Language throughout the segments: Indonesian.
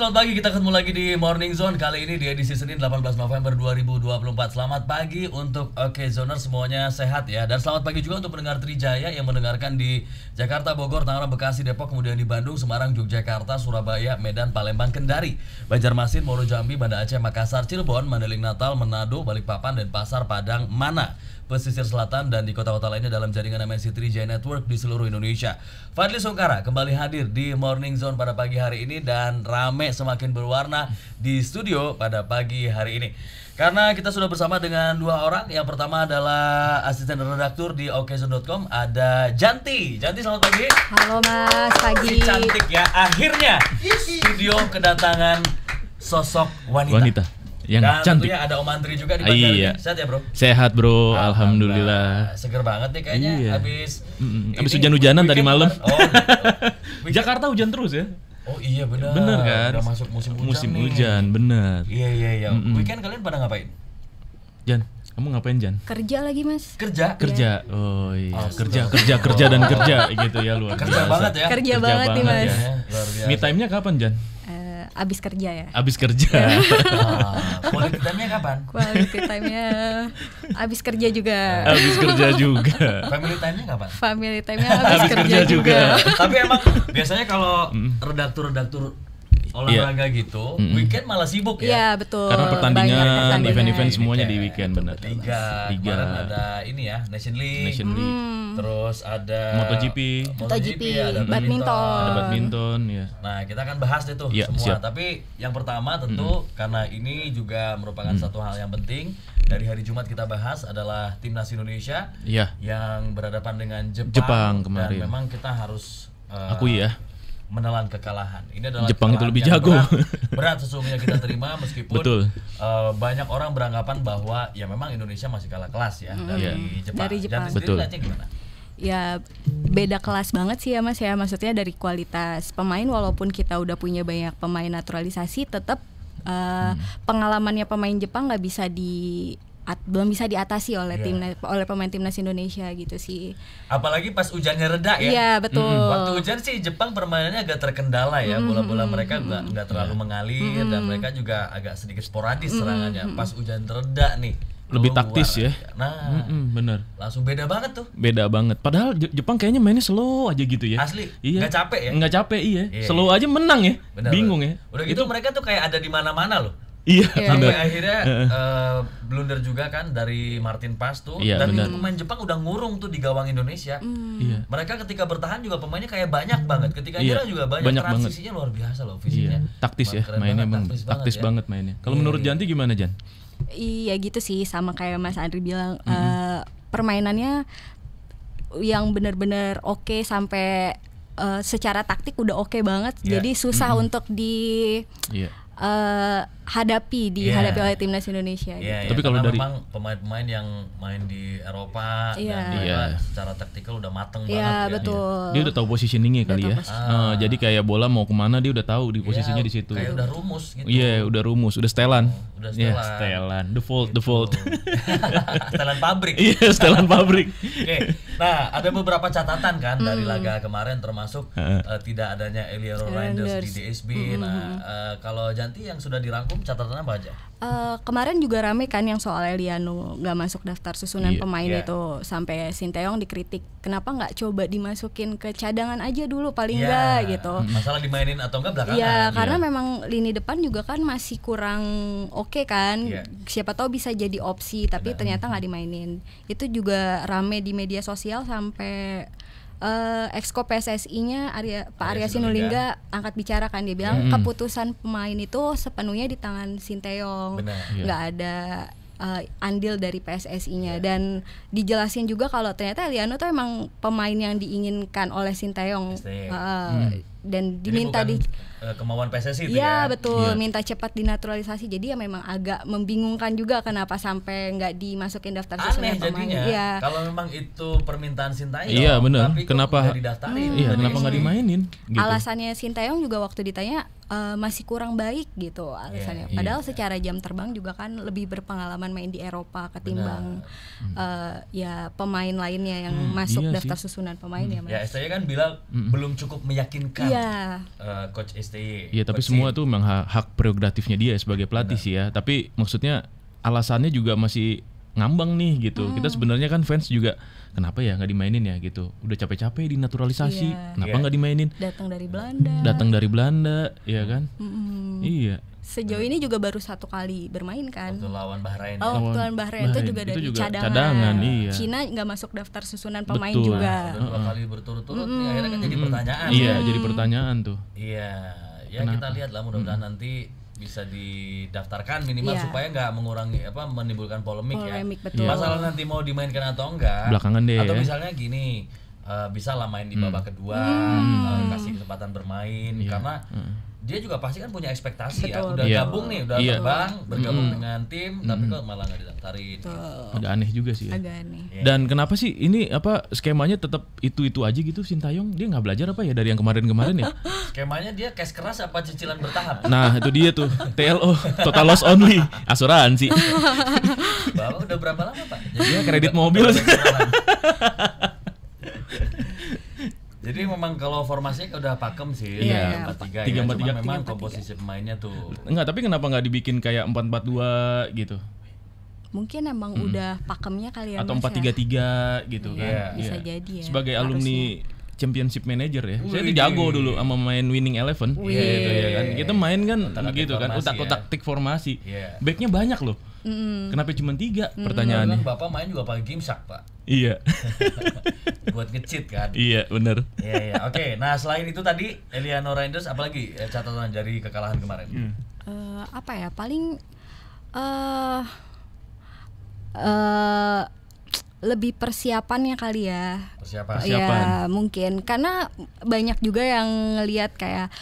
selamat pagi. Kita ketemu lagi di Morning Zone. Kali ini di edisi Senin 18 November 2024. Selamat pagi untuk Oke Zoner, semuanya sehat ya. Dan selamat pagi juga untuk pendengar Trijaya yang mendengarkan di Jakarta, Bogor, Tangerang, Bekasi, Depok, kemudian di Bandung, Semarang, Yogyakarta, Surabaya, Medan, Palembang, Kendari, Banjarmasin, Muaro Jambi, Banda Aceh, Makassar, Cirebon, Mandailing, Natal, Manado, Balikpapan, dan Pasar Padang, Mana, pesisir selatan, dan di kota-kota lainnya dalam jaringan MNC Trijaya Network di seluruh Indonesia. Fadli Sungkara kembali hadir di Morning Zone pada pagi hari ini dan rame semakin berwarna di studio pada pagi hari ini. Karena kita sudah bersama dengan dua orang. Yang pertama adalah asisten redaktur di okezone.com, ada Janti. Janti, selamat pagi. Halo Mas, pagi. Si cantik ya, akhirnya studio kedatangan sosok wanita. Yang dan cantik. tentunya ada Om Andri juga di bagian ini. Sehat ya bro? Sehat bro, alhamdulillah. Seger banget nih kayaknya. Habis hujan-hujanan tadi malam. Jakarta hujan terus ya? Oh iya benar. Bener kan? Udah masuk musim hujan. Musim hujan, bener. Iya. Weekend kalian pada ngapain? Jan, kamu ngapain Jan? Kerja lagi Mas. Kerja. Oh iya. Kerja dan kerja gitu ya, luar biasa. Kerja banget ya. Kerja banget nih Mas. Ya, luar biasa. Me time-nya kapan Jan? Abis kerja ya. Abis kerja. Quality time-nya kapan? Quality time-nya abis kerja juga. Abis kerja juga. Family time-nya kapan? Family time-nya abis kerja juga. Tapi emang biasanya kalau redaktur-redaktur olahraga gitu, weekend malah sibuk ya? Iya betul. Karena pertandingan, event-event semuanya di weekend, benar. Liga. Kemarin ada ini ya, Nation League. Terus ada MotoGP, ada badminton ya. Nah, kita akan bahas itu semua. Tapi yang pertama tentu karena ini juga merupakan satu hal yang penting, dari hari Jumat kita bahas adalah Timnas Indonesia yang berhadapan dengan Jepang kemarin. Dan memang kita harus akui ya, menelan kekalahan. Ini adalah Jepang itu lebih jago. Berat sesungguhnya kita terima meskipun banyak orang beranggapan bahwa ya memang Indonesia masih kalah kelas ya dari Jepang. Dari Jepang. Betul. Gimana? Ya beda kelas banget sih ya Mas ya. Maksudnya dari kualitas pemain, walaupun kita udah punya banyak pemain naturalisasi, tetap pengalamannya pemain Jepang belum bisa diatasi oleh pemain timnas Indonesia gitu sih. Apalagi pas hujannya reda ya. Iya betul. Waktu hujan sih Jepang permainannya agak terkendala ya. Bola-bola mereka nggak terlalu mengalir dan mereka juga agak sedikit sporadis serangannya. Pas hujan reda nih, lebih taktis ya. Nah, bener. Langsung beda banget tuh. Beda banget. Padahal Jepang kayaknya mainnya slow aja gitu ya. Asli. Iya. Nggak capek ya? Nggak capek slow aja menang ya. Bener, bingung ya. Udah gitu mereka tuh kayak ada di mana-mana loh. Iya. Sampai akhirnya blunder juga kan dari Martin Paes tuh. Dan itu pemain Jepang udah ngurung tuh di gawang Indonesia. Iya. Mereka ketika bertahan juga pemainnya kayak banyak banget. Ketika nyerang juga banyak transisinya luar biasa loh fisiknya. Taktis ya mainnya, taktis banget mainnya. Kalau menurut Janti gimana Jan? Iya gitu sih, sama kayak Mas Andri bilang, permainannya yang benar-benar oke sampai secara taktik udah oke banget. Jadi susah untuk dihadapi oleh timnas Indonesia. Tapi kalau dari memang pemain-pemain yang main di Eropa dan secara taktikal udah mateng banget ya. Betul. Dia udah tahu positioningnya kali ya. Jadi kayak bola mau kemana dia udah tahu di posisinya di situ. Kayak udah rumus gitu. Iya, udah rumus, udah setelan. Setelan. The fault. Setelan pabrik. Iya, setelan pabrik. Oke. Nah, ada beberapa catatan kan dari laga kemarin, termasuk tidak adanya Eliero Reinders di DSB. Nah, kalau Janti yang sudah dirangkum catatannya apa aja? Kemarin juga rame kan yang soal Eliano nggak masuk daftar susunan pemain itu, sampai Sinteyong dikritik kenapa nggak coba dimasukin ke cadangan aja dulu paling nggak gitu. Masalah dimainin atau enggak belakangan. Iya, karena memang lini depan juga kan masih kurang oke kan. Siapa tahu bisa jadi opsi, tapi ternyata nggak dimainin. Itu juga rame di media sosial sampai Exco PSSI-nya Pak Arya Sinulinga angkat bicara kan, dia bilang keputusan pemain itu sepenuhnya di tangan Sinteyong, nggak ada andil dari PSSI-nya. Dan dijelasin juga kalau ternyata Eliano tuh emang pemain yang diinginkan oleh Sinteyong, dan diminta kemauan PSSI itu ya. Betul, minta cepat dinaturalisasi. Jadi ya memang agak membingungkan juga kenapa sampai nggak dimasukin daftar susunan pemain. Jadinya kalau memang itu permintaan Sinteyong, iya benar, tapi kenapa nggak didaftarin? Iya, kenapa nggak dimainin gitu. Alasannya Sinteyong juga waktu ditanya masih kurang baik gitu alasannya. Padahal secara jam terbang juga kan lebih berpengalaman main di Eropa ketimbang ya pemain lainnya yang masuk daftar susunan pemain ya Mas. Ya STY kan bilang belum cukup meyakinkan coach STY. Iya, tapi semua tuh memang hak prerogatifnya dia sebagai pelatih sih ya. Tapi maksudnya alasannya juga masih ngambang nih gitu. Kita sebenarnya kan fans juga kenapa ya nggak dimainin ya gitu. Udah capek-capek dinaturalisasi, kenapa nggak dimainin? Datang dari Belanda, ya kan? Iya. Sejauh ini juga baru 1 kali bermain kan. Waktu lawan Bahrain. Waktu lawan Bahrain itu juga dari cadangan. Iya. Cina nggak masuk daftar susunan pemain juga. Udah 2 kali berturut-turut nih, akhirnya kan jadi pertanyaan. Iya, jadi pertanyaan tuh. Iya, ya kita lihat lah mudah-mudahan nanti bisa didaftarkan minimal supaya nggak mengurangi menimbulkan polemik ya. Betul. Masalah nanti mau dimainkan atau enggak. Belakangan deh. Atau misalnya gini, bisa lah main di babak kedua, kasih kesempatan bermain karena dia juga pasti kan punya ekspektasi ya. Udah gabung nih, udah terbang, bergabung dengan tim, tapi kok malah nggak didaftarin. Agak aneh juga sih ya. Agak aneh. Dan kenapa sih ini skemanya tetap itu aja gitu Sintayong? Dia nggak belajar apa ya dari yang kemarin-kemarin ya? Skemanya dia cash keras apa cicilan bertahap? Nah itu dia tuh TLO, total loss only, asuransi. Bapak udah berapa lama Pak? Jadi kredit mobil. Jadi memang kalau formasinya udah pakem sih, 3-4-3 ya. Cuma memang komposisi pemainnya tuh. Enggak, tapi kenapa nggak dibikin kayak 4-4-2 gitu? Mungkin emang udah pakemnya kali ya. Atau 4-3-3 gitu kan? Bisa jadi ya. Sebagai alumni Championship Manager ya, saya tuh jago dulu sama main Winning Eleven, gitu ya kan. Kita main kan begitu kan, utak-utik formasi. Backnya banyak loh. Kenapa cuma 3? Pertanyaannya. Bapak main juga pakai Gimsak Pak. Iya. Buat nge-cheat kan. Iya benar. Iya. Oke. Nah selain itu tadi Eleanor Reinders, apalagi catatan dari kekalahan kemarin? Apa ya? Paling lebih persiapannya kali ya. Persiapan. Ya mungkin karena banyak juga yang ngelihat kayak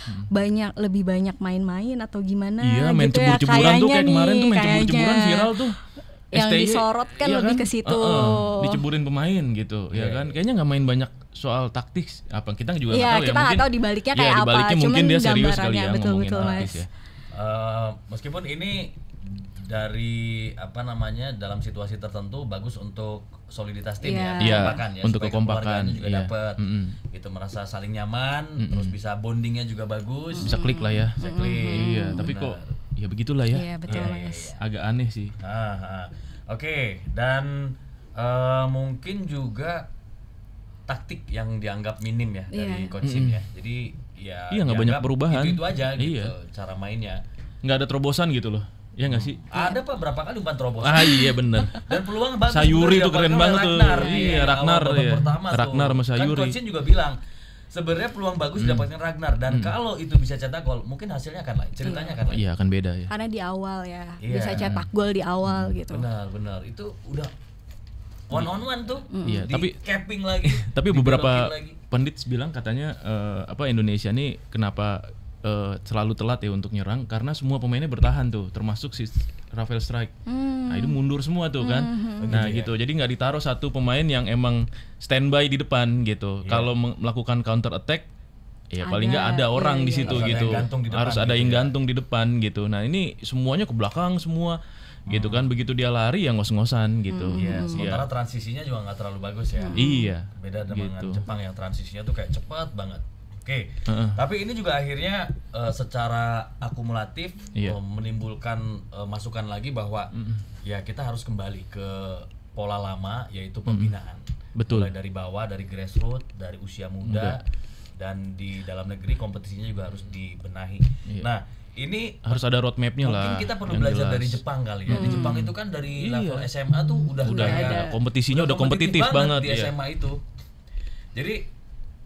lebih banyak main-main atau gimana. Iya, main gitu cebur-ceburan ya, tuh kayak kemarin tuh main kayaknya cebur-ceburan viral tuh. Yang STY, disorot kan lebih ke situ. Diceburin pemain gitu, ya kan? Kayaknya nggak main banyak soal taktik. Apa kita juga nggak tahu ya? Kita nggak tahu dibaliknya kayak apa. Mungkin dia serius kali ya betul, ngomongin taktis ya. Meskipun ini dari dalam situasi tertentu bagus untuk soliditas tim kekompakan ya, untuk supaya kekompakan juga dapat gitu, merasa saling nyaman, terus bisa bondingnya juga bagus, bisa klik lah ya. Bisa klik. Iya, tapi kok ya begitulah ya. Iya betul Mas. Agak aneh sih. Oke, dan mungkin juga taktik yang dianggap minim ya dari coach Shin ya. Jadi ya nggak banyak perubahan. Itu aja gitu cara mainnya. Nggak ada terobosan gitu loh. Iya nggak sih? Ada Pak, berapa kali umpan terobosan. Iya benar. Dan peluang bagus. Sayuri tuh keren banget tuh. Iya, Ragnar ya. Ragnar sama Sayuri. Kan coach Shin juga bilang sebenarnya peluang bagus didapatkan Ragnar, dan kalau itu bisa cetak gol mungkin hasilnya akan lain, ceritanya akan lain. Iya, akan beda ya. Karena di awal ya bisa cetak gol di awal gitu. Benar. Itu udah one on one tuh. Iya, tapi capping lagi. Tapi beberapa pandit bilang katanya Indonesia nih kenapa selalu telat ya untuk nyerang, karena semua pemainnya bertahan tuh, termasuk si Rafael Strike. Nah itu mundur semua tuh kan. Nah gitu, jadi nggak ditaruh satu pemain yang emang standby di depan gitu. Kalau melakukan counter attack, ya paling nggak ada orang di situ gitu. Harus ada yang gantung di depan gitu. Nah ini semuanya ke belakang semua. Gitu kan, begitu dia lari ya ngos-ngosan gitu. Sementara transisinya juga nggak terlalu bagus ya. Iya. Beda dengan Jepang yang transisinya tuh kayak cepat banget. Tapi ini juga akhirnya secara akumulatif menimbulkan masukan lagi bahwa ya kita harus kembali ke pola lama, yaitu pembinaan. Betul. Mulai dari bawah, dari grassroots, dari usia muda, dan di dalam negeri kompetisinya juga harus dibenahi. Nah ini harus ada roadmapnya lah. Mungkin kita perlu belajar dari Jepang kali ya. Di Jepang itu kan dari level SMA tuh udah ada kompetisinya, udah kompetitif banget di SMA itu. Jadi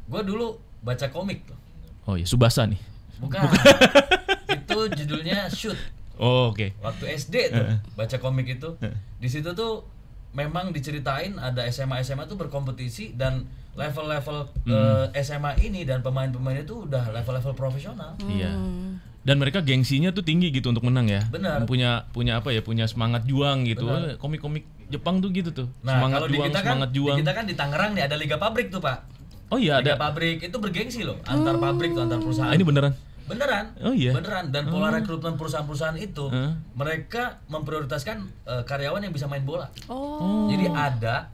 gue dulu baca komik tuh. Oh iya, Tsubasa nih. Bukan. Itu judulnya Shoot. Oh oke. Waktu SD tuh baca komik itu. Di situ tuh memang diceritain ada SMA tuh berkompetisi, dan level-level SMA ini dan pemain-pemainnya tuh udah level-level profesional. Iya. Dan mereka gengsinya tuh tinggi gitu untuk menang ya. Benar. Punya apa ya? Punya semangat juang gitu. Komik-komik Jepang tuh gitu tuh. Nah, semangat kalau juang, semangat juang. Di kita kan di Tangerang nih ada Liga Pabrik tuh, Pak. Oh iya, Liga ada. Pabrik itu bergengsi loh, antar pabrik tuh, antar perusahaan. Ini beneran? Beneran? Oh iya. Beneran. Dan pola rekrutmen perusahaan-perusahaan itu mereka memprioritaskan karyawan yang bisa main bola. Jadi ada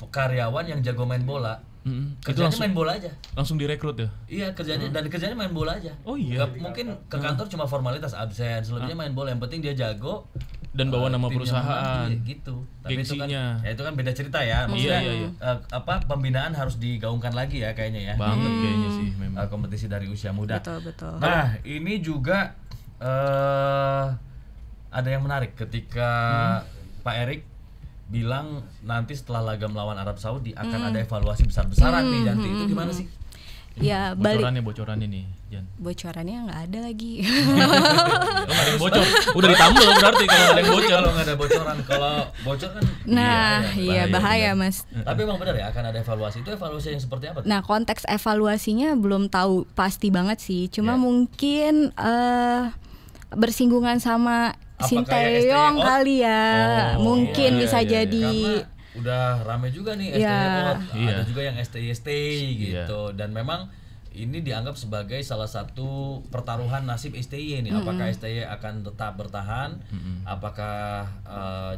karyawan yang jago main bola. Kerjanya main bola aja. Langsung direkrut ya? Iya, kerjanya dan kerjanya main bola aja. Oh iya. Mungkin ke kantor cuma formalitas absen, selebihnya main bola. Yang penting dia jago dan bawa nama timnya perusahaan. menang, gitu. Tapi itu kan, gengsinya. ya itu kan beda cerita ya. Maksudnya pembinaan harus digaungkan lagi ya kayaknya ya. Banget kayaknya sih memang. Kompetisi dari usia muda. Betul. Nah, ini juga ada yang menarik ketika Pak Erik bilang nanti setelah laga melawan Arab Saudi akan ada evaluasi besar-besaran nih, Janti. Itu gimana sih? Ya, bocorannya nih, Jan. Bocorannya nggak ada lagi. Nggak ada yang bocor. Udah ditambal berarti kalau ada yang bocor. Kalau nggak ada bocoran, kalau bocor kan bahaya Mas. Tapi emang benar ya akan ada evaluasi. Itu evaluasi yang seperti apa? Nah, konteks evaluasinya belum tahu pasti banget sih. Cuma mungkin bersinggungan sama Sinteyong kali ya. Mungkin bisa jadi. Karena udah rame juga nih STY ada juga yang STY gitu. Dan memang ini dianggap sebagai salah satu pertaruhan nasib STY nih. Apakah STY akan tetap bertahan? Apakah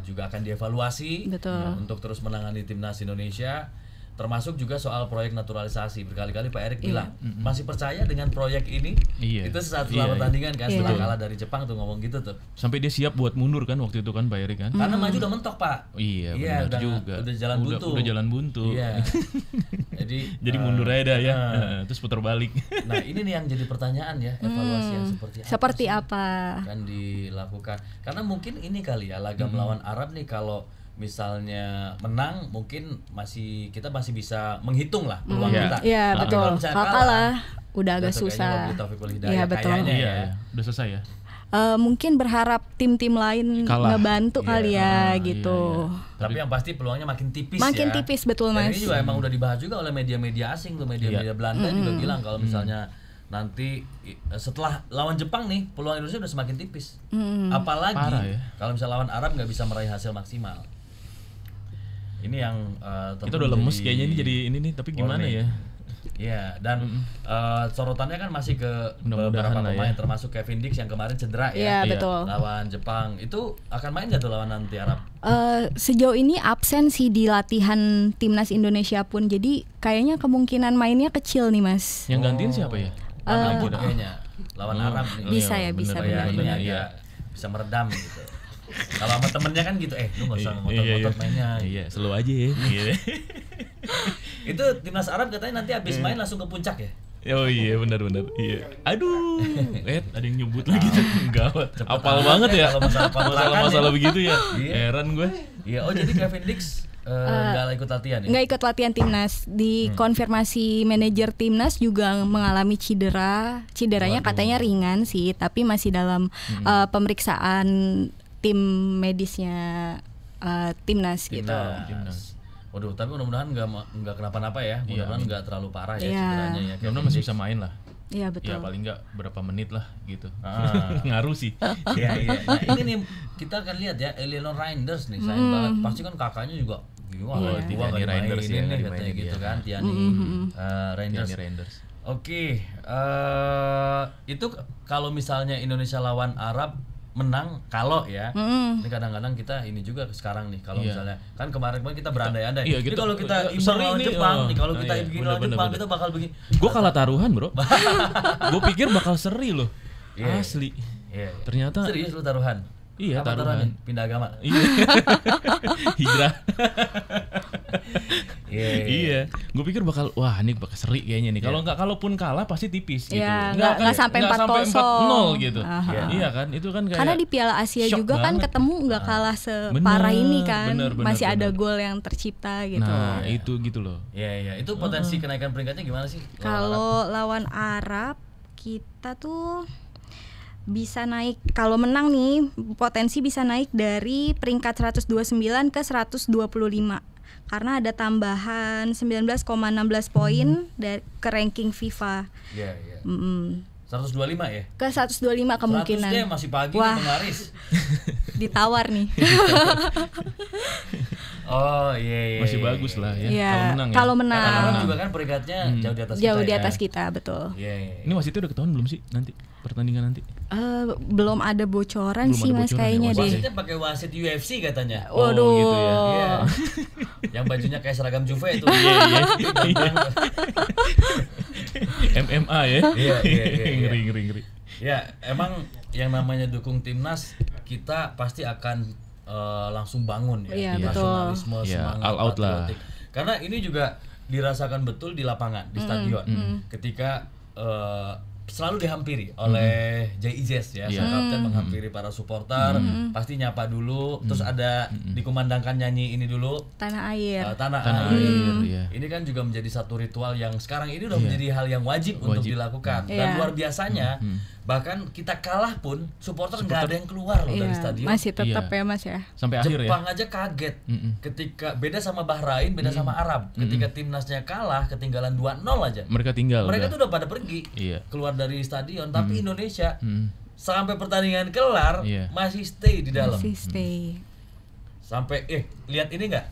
juga akan dievaluasi untuk terus menangani timnas Indonesia? Termasuk juga soal proyek naturalisasi. Berkali-kali Pak Erik bilang masih percaya dengan proyek ini. Itu sesaat setelah pertandingan kan, setelah kalah dari Jepang tuh ngomong gitu tuh. Sampai dia siap buat mundur kan waktu itu kan Pak Erik kan. Karena maju udah mentok Pak. Iya benar juga. Udah jalan buntu. Udah jalan buntu. Iya. Jadi mundur aja dah ya. Terus putar balik. Nah ini nih yang jadi pertanyaan ya, evaluasi yang seperti apa akan dilakukan. Karena mungkin ini kali ya laga melawan Arab nih, kalau misalnya menang mungkin kita masih bisa menghitung lah peluang kita. Iya betul. Kalau kalah udah agak susah. Iya betul. Iya, udah selesai ya. Mungkin berharap tim-tim lain ngebantu kali ya gitu. Tapi yang pasti peluangnya makin tipis. Makin tipis betul Mas. Dan ini juga emang udah dibahas juga oleh media-media asing tuh, media-media Belanda juga bilang kalau misalnya nanti setelah lawan Jepang nih peluang Indonesia udah semakin tipis. Apalagi kalau misalnya lawan Arab nggak bisa meraih hasil maksimal. Ini yang kita udah lemes kayaknya ini jadi ini nih, tapi gimana ya? Iya, dan sorotannya kan masih ke beberapa pemain termasuk Kevin Dix yang kemarin cedera ya. Iya, betul. Lawan Jepang. Itu akan main nggak tuh lawan nanti Arab? Sejauh ini absen sih di latihan timnas Indonesia pun. Jadi kayaknya kemungkinan mainnya kecil nih Mas. Yang gantiin siapa ya? Kayaknya lawan Arab nih. Bisa ya, bisa ini agak bisa meredam gitu. Kalau sama temennya kan gitu, lu nggak usah ngotot-ngotot mainnya. Iya, slow aja ya. Itu timnas Arab katanya nanti habis main langsung ke puncak ya? Oh iya benar. Iya. Aduh, ada yang nyebut lagi tuh. Gawat. Apal banget ya. Masalah begitu ya. Heran gue. Iya, jadi Kevin Dix nggak ikut latihan ya? Nggak ikut latihan timnas. Dikonfirmasi manajer timnas juga mengalami Cederanya katanya ringan sih, tapi masih dalam pemeriksaan tim medisnya timnas gitu. Waduh, tapi mudah-mudahan nggak kenapa-napa ya. Mudah-mudahan nggak terlalu parah ya cederanya ya. Mudah-mudahan masih bisa main lah. Iya betul. Ya paling nggak berapa menit lah gitu. Ngaruh sih. Iya. Nah, ini nih kita akan lihat ya, Eleanor Reinders nih sayang banget. Pasti kan kakaknya juga Tiani Reinders ya katanya gitu kan, Tiani Reinders. Oke, itu kalau misalnya Indonesia lawan Arab menang, kalau ya ini kadang-kadang kita ini juga sekarang nih kalau misalnya kan kemarin kita berandai-andai ini kalau kita imbang lawan Jepang nih, kalau kita begini lawan Jepang kita bakal begini. Gue kalah taruhan bro. Gue pikir bakal seri loh, asli. Ternyata serius lu taruhan. Iya, taruhan. Pindah agama. Hijrah. Iya. Gue pikir bakal ini bakal seri kayaknya nih. Kalau kalaupun kalah pasti tipis gitu. Nggak sampai 4-0 gitu. Iya kan? Itu kan kayak karena di Piala Asia juga kan ketemu nggak kalah separah ini kan. Masih ada gol yang tercipta gitu. Nah, itu gitu loh. Iya. Itu potensi kenaikan peringkatnya gimana sih? Kalau lawan Arab kita tuh bisa naik, kalau menang nih potensi bisa naik dari peringkat 129 ke 125 karena ada tambahan 19,16 poin dari ke ranking FIFA. Iya. 125 ya? Ke 125 kemungkinan. 100 deh, masih pagi nih penglaris. Ditawar nih. Oh iya. Masih bagus lah ya. Iya, Kalau menang ya. kalau menang. Karena Arab juga kan peringkatnya jauh di atas kita. Jauh di ya. atas kita, betul. Iya. Ini wasitnya udah ketahuan belum sih nanti pertandingan nanti? Belum ada bocoran Belum sih ada Mas bocoran ya, kayaknya deh. Wasitnya pakai wasit UFC katanya. Waduh. Oh, gitu ya. Iya. Yang bajunya kayak seragam Juve itu. Iya. MMA ya. Iya. Ngeri. Ya, emang yang namanya dukung timnas kita pasti akan langsung bangun ya. Iya, Nasionalisme, betul. Iya, semangat all out lah. patriotik. Karena ini juga dirasakan betul di lapangan, di stadion. Ketika selalu dihampiri oleh JIZES ya, sang kapten menghampiri para supporter, pasti nyapa dulu, terus ada dikumandangkan nyanyi ini dulu, Tanah air. tanah air, iya. Ini kan juga menjadi satu ritual yang sekarang ini udah menjadi hal yang wajib untuk dilakukan. Dan Iya. luar biasanya, bahkan kita kalah pun supporter nggak ada yang keluar loh dari stadion. Masih tetap Iya. ya Mas ya. Sampai akhir ya. Jepang aja kaget ketika beda sama Bahrain, beda sama Arab. Ketika timnasnya kalah, ketinggalan 2-0 aja. Mereka tinggal. Mereka udah. tuh udah pada pergi Iya. keluar dari stadion, tapi Indonesia sampai pertandingan kelar Iya. masih stay di dalam. Masih stay. Sampai lihat ini nggak?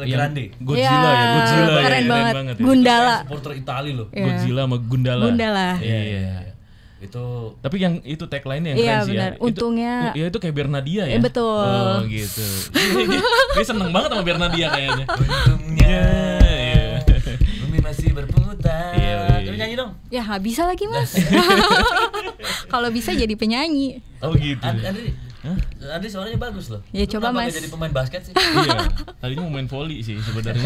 Yang Grande. Godzilla ya, Godzilla ya, keren banget. ya. Gundala. Supporter Itali loh. Iya. Godzilla sama Gundala. Gundala. Iya. Itu Tapi yang itu tagline-nya yang Iya, keren sih benar. ya. Untungnya- itu kayak Bernadia ya. Betul. Oh gitu. Dia seneng banget sama Bernadia kayaknya. untungnya Iya. bumi masih berputar. Iya. Lu nyanyi dong. Ya nggak bisa lagi Mas. Kalau bisa jadi penyanyi. Oh gitu. Andri suaranya bagus loh. Ya, Lu coba, kenapa Mas. nggak jadi pemain basket sih? Iya. Tadinya mau main volley sih sebenarnya.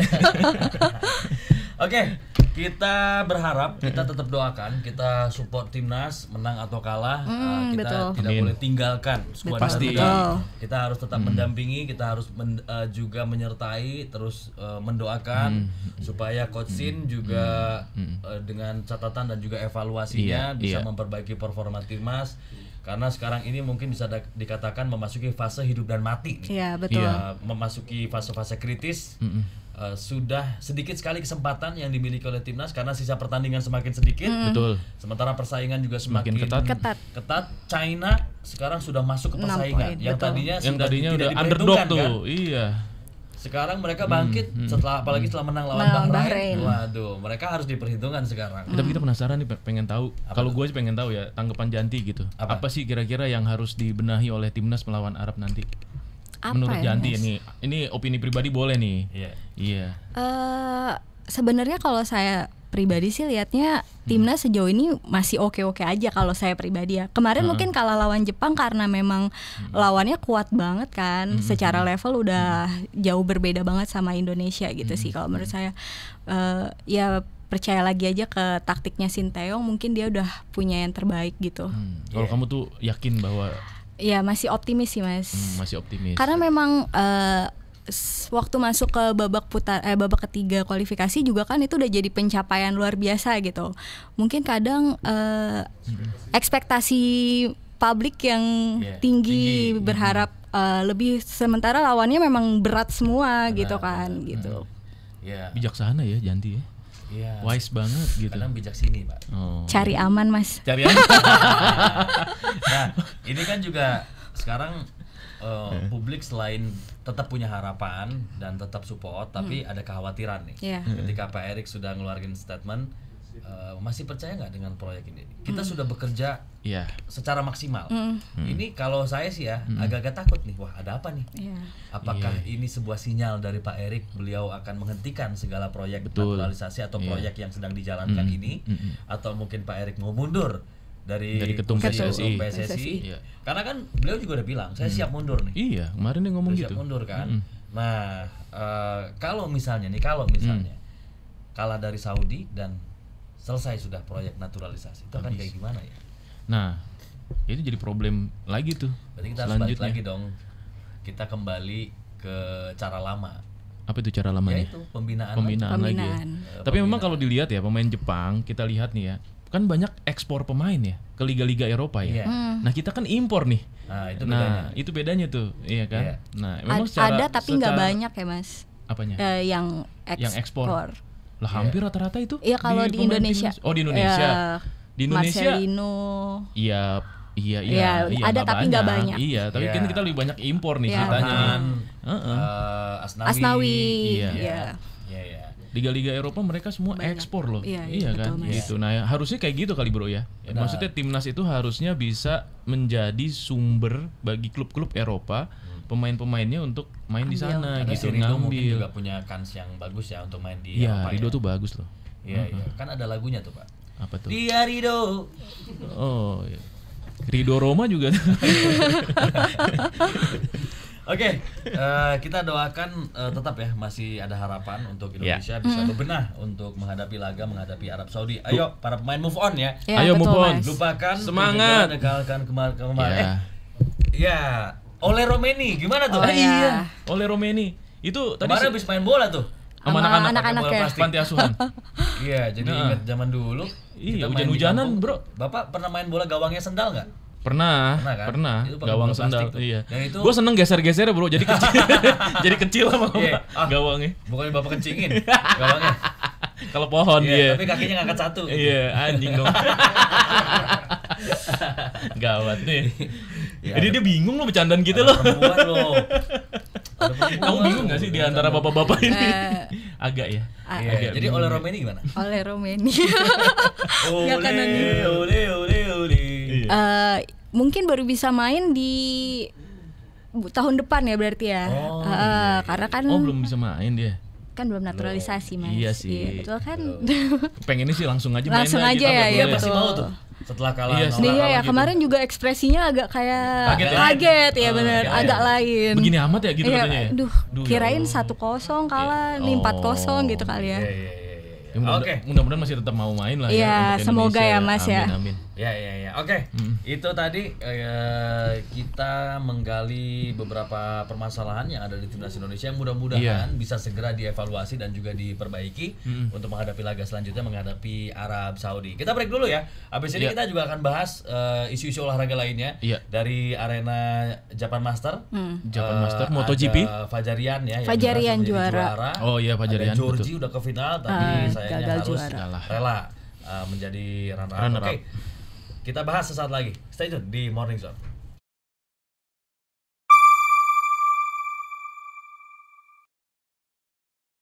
Oke, kita berharap, kita tetap doakan, kita support timnas menang atau kalah, kita betul. tidak Amin. boleh tinggalkan skuad Pasti. Garuda. Kita harus tetap mendampingi, kita harus juga menyertai, terus mendoakan supaya Coach Shin juga dengan catatan dan juga evaluasinya Iya, bisa iya. memperbaiki performa timnas. Karena sekarang ini mungkin bisa dikatakan memasuki fase hidup dan mati. Iya betul. Memasuki fase-fase kritis. Sudah sedikit sekali kesempatan yang dimiliki oleh timnas karena sisa pertandingan semakin sedikit. Betul. Sementara persaingan juga semakin ketat. China sekarang sudah masuk ke 6 persaingan. poin, Yang betul. tadinya Yang tadinya tidak udah diperhitungkan, underdog kan? tuh. Iya. Sekarang mereka bangkit apalagi setelah menang lawan Bahrain. Bahrain. Waduh, mereka harus diperhitungkan sekarang. Tapi kita penasaran nih, pengen tahu. Kalau gue sih pengen tahu ya tanggapan Janti gitu. Apa sih kira-kira yang harus dibenahi oleh timnas melawan Arab nanti? Apa Menurut ya, Janti Mas? ini opini pribadi boleh nih. Iya. Sebenarnya kalau saya pribadi sih lihatnya timnas sejauh ini masih oke-oke aja kalau saya pribadi ya. Kemarin mungkin kalah lawan Jepang karena memang lawannya kuat banget kan. Secara level udah jauh berbeda banget sama Indonesia gitu sih kalau menurut saya. Ya percaya lagi aja ke taktiknya Sinteyong, mungkin dia udah punya yang terbaik gitu. Kalau kamu tuh yakin bahwa Ya masih optimis sih Mas. masih optimis. Karena memang waktu masuk ke babak ketiga kualifikasi juga kan itu udah jadi pencapaian luar biasa gitu. Mungkin kadang ekspektasi publik yang tinggi berharap lebih, sementara lawannya memang berat semua gitu kan gitu. Bijaksana ya Janti ya. Wise banget gitu. Kadang bijak sini, Pak. Cari aman Mas. Cari aja. Nah, ini kan juga sekarang publik selain tetap punya harapan dan tetap support, tapi ada kekhawatiran nih. Ketika Pak Erik sudah ngeluarin statement, masih percaya nggak dengan proyek ini? Kita sudah bekerja secara maksimal. Ini kalau saya sih ya agak-agak takut nih, wah ada apa nih? Apakah ini sebuah sinyal dari Pak Erik, beliau akan menghentikan segala proyek naturalisasi atau proyek yang sedang dijalankan ini, atau mungkin Pak Erik mau mundur dari ketum PSSI. Karena kan beliau juga udah bilang saya siap mundur nih. Iya, kemarin dia ngomong gitu. Siap mundur kan. Nah, kalau misalnya kalah dari Saudi dan selesai sudah proyek naturalisasi, itu akan kayak gimana ya? Nah, itu jadi problem lagi tuh. Berarti kita harus balik lagi dong. Kita kembali ke cara lama. Apa itu cara lamanya? Yaitu pembinaan lagi ya. Tapi memang kalau dilihat ya pemain Jepang, kita lihat nih ya, kan banyak ekspor pemain ya ke liga-liga Eropa ya. Nah, kita kan impor nih. Nah, itu bedanya tuh, iya kan? Nah, memang ada tapi nggak banyak ya Mas. Apanya? Yang ekspor. Lah hampir rata-rata itu. Iya kalau di Indonesia. Oh, di Indonesia. Di Indonesia. Marcelino. Iya Iya, ada tapi nggak banyak. Iya, tapi kan kita lebih banyak impor nih ceritanya. Asnawi. Iya. Liga-liga Eropa mereka semua ekspor loh. Iya kan? Betul, Gitu. Nah, harusnya kayak gitu kali bro ya. Maksudnya timnas itu harusnya bisa menjadi sumber bagi klub-klub Eropa, pemain-pemainnya untuk main di sana gitu, Ridho mungkin ngambil. juga punya kans yang bagus ya untuk main di Iya, Eropa. Ridho tuh bagus loh. Iya. Kan ada lagunya tuh, Pak. Apa tuh? Dia Ridho. Oh, iya. Ridho Roma juga. Oke, kita doakan tetap ya masih ada harapan untuk Indonesia bisa berbenah untuk menghadapi laga menghadapi Arab Saudi. Ayo para pemain move on ya. Ayo move on. Lupakan Semangat. Negalkan kemarin. Ya, Ole Romeni gimana tuh? Iya. Ole Romeni. Itu tadi Kemarin habis main bola tuh. sama anak-anak ya. panti asuhan. Iya, jadi ingat zaman dulu. Iya, kita main di hujan-hujanan, kampung. bro. Bapak pernah main bola gawangnya sendal nggak? Pernah Kan? Itu pakai gawang bola sendal. plastik tuh. Iya. Dan itu Gue seneng geser-geser bro, jadi kecil, jadi kecil sama gawangnya. bukannya bapak kencingin gawangnya. Kalau pohon dia. Tapi kakinya ngangkat satu. Iya, anjing dong. Gawat nih. Jadi dia bingung loh bercandaan kita loh. Perempuan loh. Kamu bingung gak sih di antara bapak-bapak ini? Agak ya. Iya. Jadi Ole Romeni gimana? Ole Romeni. Ole. Mungkin baru bisa main di tahun depan ya berarti ya. Karena kan belum bisa main dia. Kan belum naturalisasi Mas. Iya sih. Betul kan? Pengennya sih langsung aja main. Langsung aja ya, Dia betul. pasti mau tuh. Setelah kalah Iya, nolak Iya ya, gitu. kemarin juga ekspresinya agak kayak kaget ya benar, agak lain. Begini amat ya gitu Iya, katanya ya. Duh, kirain 1-0 kalah, nih 4-0 gitu kali ya. Ya, mudah-mudahan masih tetap mau main lah Iya, ya untuk semoga Indonesia. ya Mas ya. Amin. Ya. Oke. Itu tadi kita menggali beberapa permasalahan yang ada di timnas Indonesia yang mudah-mudahan bisa segera dievaluasi dan juga diperbaiki untuk menghadapi laga selanjutnya menghadapi Arab Saudi. Kita break dulu ya. Habis ini kita juga akan bahas isu-isu olahraga lainnya dari arena Japan Master. Japan Master MotoGP. Ada Fajarian ya. Fajarian juara. Oh iya Fajarian. Georgie udah ke final tapi sayangnya harus juara. rela menjadi runner-up. Oke. Kita bahas sesaat lagi. Stay tune di Morning Zone.